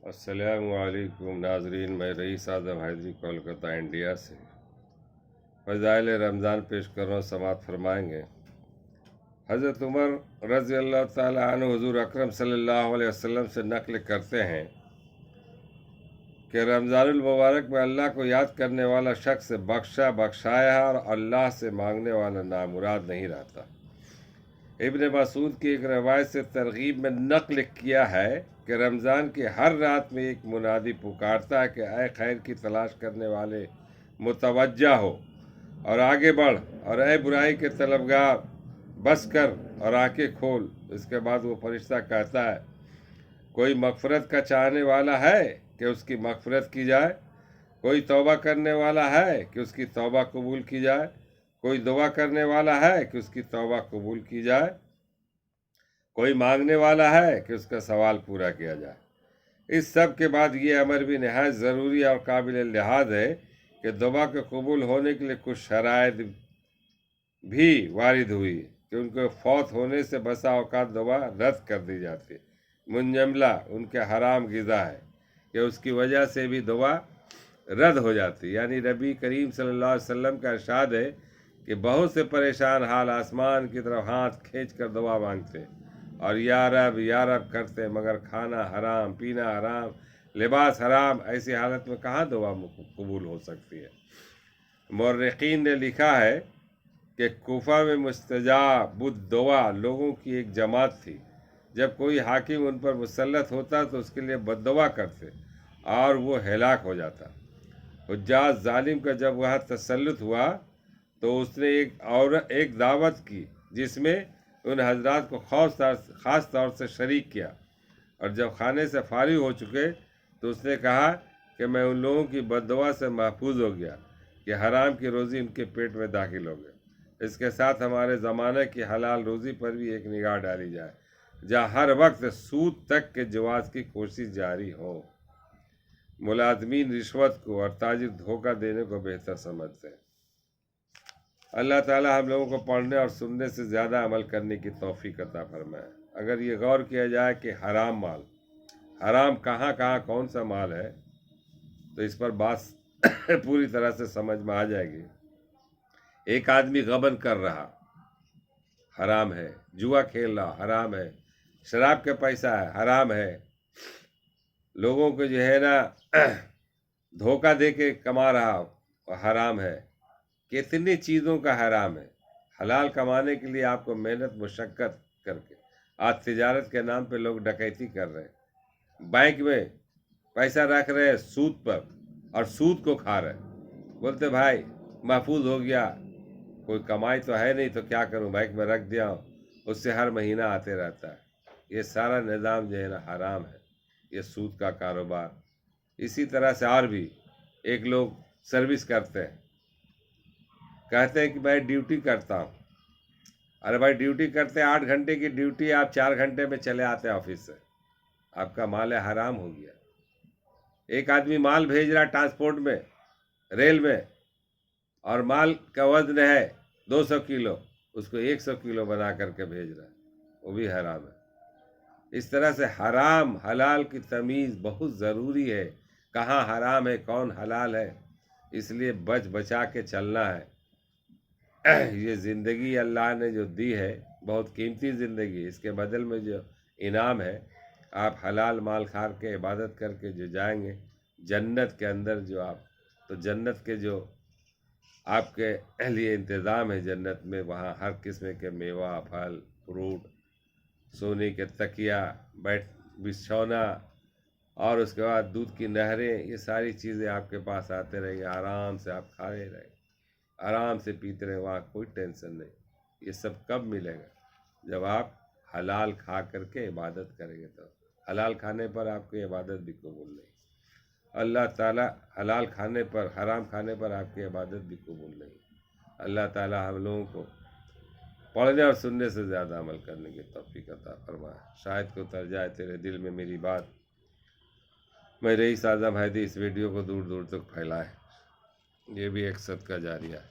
السلام علیکم ناظرین، میں رئیس اعظم حیدری کولکتہ انڈیا سے فضائل رمضان پیش کر رہا ہوں، سماعت فرمائیں گے۔ حضرت عمر رضی اللہ تعالیٰ عنہ حضور اکرم صلی اللہ علیہ وسلم سے نقل کرتے ہیں کہ رمضان المبارک میں اللہ کو یاد کرنے والا شخص بخشایا اور اللہ سے مانگنے والا نامراد نہیں رہتا۔ ابن مسعود کی ایک روایت سے ترغیب میں نقل کیا ہے کہ رمضان کی ہر رات میں ایک منادی پکارتا ہے کہ اے خیر کی تلاش کرنے والے متوجہ ہو اور آگے بڑھ، اور اے برائی کے طلبگار بس کر اور آنکھیں کھول۔ اس کے بعد وہ فرشتہ کہتا ہے، کوئی مغفرت کا چاہنے والا ہے کہ اس کی مغفرت کی جائے، کوئی توبہ کرنے والا ہے کہ اس کی توبہ قبول کی جائے، کوئی دعا کرنے والا ہے کہ اس کی توبہ قبول کی جائے، کوئی مانگنے والا ہے کہ اس کا سوال پورا کیا جائے۔ اس سب کے بعد یہ امر بھی نہایت ضروری اور قابل لحاظ ہے کہ دعا کے قبول ہونے کے لیے کچھ شرائط بھی وارد ہوئی کہ ان کے فوت ہونے سے بسا اوقات دعا رد کر دی جاتی ہے۔ منجملہ ان کے حرام غذا ہے کہ اس کی وجہ سے بھی دعا رد ہو جاتی، یعنی نبی کریم صلی اللہ علیہ وسلم کا ارشاد ہے کہ بہت سے پریشان حال آسمان کی طرف ہاتھ کھینچ کر دعا مانگتے اور یا رب کرتے، مگر کھانا حرام، پینا حرام، لباس حرام، ایسی حالت میں کہاں دعا قبول ہو سکتی ہے؟ مورخین نے لکھا ہے کہ کوفہ میں مستجاب الدعا لوگوں کی ایک جماعت تھی۔ جب کوئی حاکم ان پر مسلط ہوتا تو اس کے لیے بد دعا کرتے اور وہ ہلاک ہو جاتا۔ حجاج ظالم کا جب وہاں تسلط ہوا تو اس نے ایک دعوت کی جس میں ان حضرات کو خاص طور سے شریک کیا، اور جب کھانے سے فارغ ہو چکے تو اس نے کہا کہ میں ان لوگوں کی بد دعا سے محفوظ ہو گیا کہ حرام کی روزی ان کے پیٹ میں داخل ہو گئی۔ اس کے ساتھ ہمارے زمانے کی حلال روزی پر بھی ایک نگاہ ڈالی جائے، جہاں ہر وقت سود تک کے جواز کی کوشش جاری ہو۔ ملازمین رشوت کو اور تاجر دھوکہ دینے کو بہتر سمجھتے ہیں۔ اللہ تعالیٰ ہم لوگوں کو پڑھنے اور سننے سے زیادہ عمل کرنے کی توفیق عطا فرمائے۔ اگر یہ غور کیا جائے کہ حرام مال، حرام کہاں کون سا مال ہے، تو اس پر بات پوری طرح سے سمجھ میں آ جائے گی۔ ایک آدمی غبن کر رہا، حرام ہے، جوا کھیل رہا، حرام ہے، شراب کا پیسہ ہے، حرام ہے، لوگوں کو جو ہے نا دھوکہ دے کے کما رہا، حرام ہے۔ کتنی چیزوں کا حرام ہے۔ حلال کمانے کے لیے آپ کو محنت مشقت کر کے، آج تجارت کے نام پہ لوگ ڈکیتی کر رہے ہیں، بینک میں پیسہ رکھ رہے ہیں سود پر اور سود کو کھا رہے ہیں۔ بولتے بھائی محفوظ ہو گیا، کوئی کمائی تو ہے نہیں تو کیا کروں، بینک میں رکھ دیا ہوں، اس سے ہر مہینہ آتے رہتا ہے۔ یہ سارا نظام جو ہے نا حرام ہے، یہ سود کا کاروبار۔ اسی طرح سے اور بھی ایک لوگ سروس کرتے ہیں، کہتے ہیں کہ میں ڈیوٹی کرتا ہوں۔ ارے بھائی ڈیوٹی کرتے ہیں، 8 گھنٹے کی ڈیوٹی، آپ 4 گھنٹے میں چلے آتے ہیں آفس سے، آپ کا مال حرام ہو گیا۔ ایک آدمی مال بھیج رہا ٹرانسپورٹ میں، ریل میں، اور مال کا وزن ہے 200 کلو، اس کو 100 کلو بنا کر کے بھیج رہا ہے، وہ بھی حرام ہے۔ اس طرح سے حرام حلال کی تمیز بہت ضروری ہے، کہاں حرام ہے کون حلال ہے، اس لیے بچا کے چلنا ہے۔ یہ زندگی اللہ نے جو دی ہے بہت قیمتی زندگی، اس کے بدل میں جو انعام ہے، آپ حلال مال کھا کے عبادت کر کے جو جائیں گے جنت کے اندر، جو آپ تو جنت کے جو آپ کے لیے انتظام ہے جنت میں، وہاں ہر قسم کے میوہ پھل فروٹ، سونے کے تکیا، بچھونا، اور اس کے بعد دودھ کی نہریں، یہ ساری چیزیں آپ کے پاس آتے رہیں گے، آرام سے آپ کھائے رہیں گے، آرام سے پیتے رہے، وہاں کوئی ٹینشن نہیں۔ یہ سب کب ملے گا؟ جب آپ حلال کھا کر کے عبادت کریں گے، تو حلال کھانے پر آپ کی عبادت بھی قبول نہیں۔ اللہ تعالیٰ حلال کھانے پر، حرام کھانے پر آپ کی عبادت بھی قبول نہیں۔ اللہ تعالیٰ ہم لوگوں کو پڑھنے اور سننے سے زیادہ عمل کرنے کی توفیق عطا فرمائے۔ شاید کو تر جائے تیرے دل میں میری بات، میں رئیس اعظم حیدری اس ویڈیو کو دور دور تک پھیلائے، یہ بھی ایک صدقہ جاریہ ہے۔